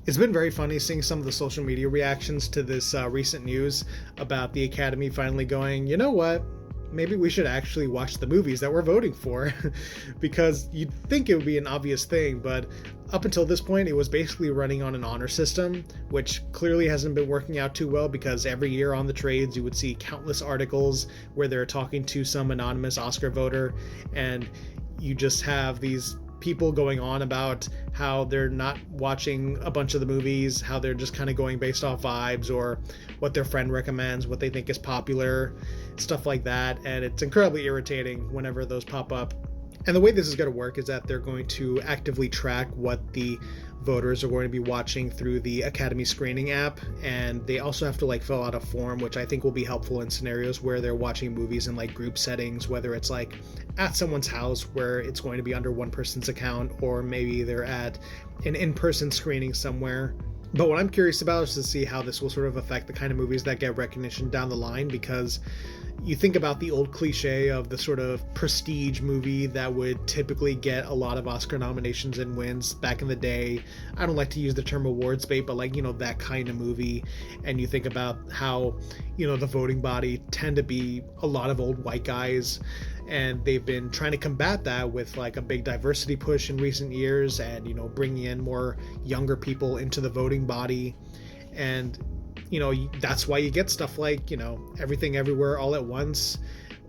It's been very funny seeing some of the social media reactions to this recent news about the Academy finally going, you know what? Maybe we should actually watch the movies that we're voting for. Because you'd think it would be an obvious thing, but up until this point, it was basically running on an honor system, which clearly hasn't been working out too well because every year on the trades, you would see countless articles where they're talking to some anonymous Oscar voter, and you just have these people going on about how they're not watching a bunch of the movies, how they're just kind of going based off vibes or what their friend recommends, what they think is popular, stuff like that. And it's incredibly irritating whenever those pop up. And the way this is going to work is that they're going to actively track what the voters are going to be watching through the Academy screening app, and they also have to fill out a form, which I think will be helpful in scenarios where they're watching movies in group settings, whether it's at someone's house where it's going to be under one person's account, or maybe they're at an in-person screening somewhere. But what I'm curious about is to see how this will sort of affect the kind of movies that get recognition down the line, because you think about the old cliche of the sort of prestige movie that would typically get a lot of Oscar nominations and wins back in the day. I don't like to use the term awards bait, but that kind of movie. And you think about how, the voting body tend to be a lot of old white guys, and they've been trying to combat that with a big diversity push in recent years, and bringing in more younger people into the voting body. And that's why you get stuff like Everything Everywhere All at Once,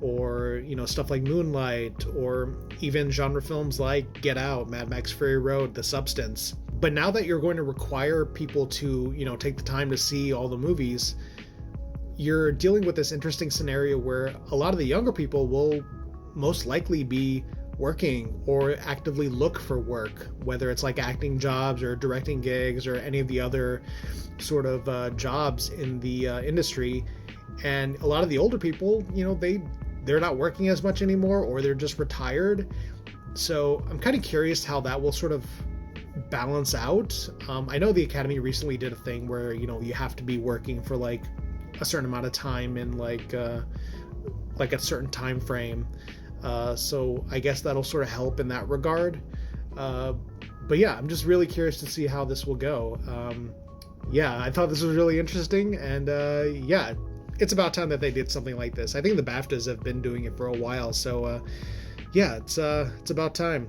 or stuff like Moonlight, or even genre films like Get Out, Mad Max Fury Road, The Substance. But now that you're going to require people to take the time to see all the movies, you're dealing with this interesting scenario where a lot of the younger people will most likely be working or actively look for work, whether it's acting jobs or directing gigs or any of the other sort of jobs in the industry. And a lot of the older people, they're not working as much anymore, or they're just retired. So I'm kind of curious how that will sort of balance out. I know the Academy recently did a thing where you have to be working for a certain amount of time in a certain time frame. So I guess that'll sort of help in that regard. But yeah, I'm just really curious to see how this will go. Yeah, I thought this was really interesting, and yeah, it's about time that they did something like this. I think the BAFTAs have been doing it for a while, so yeah, it's about time.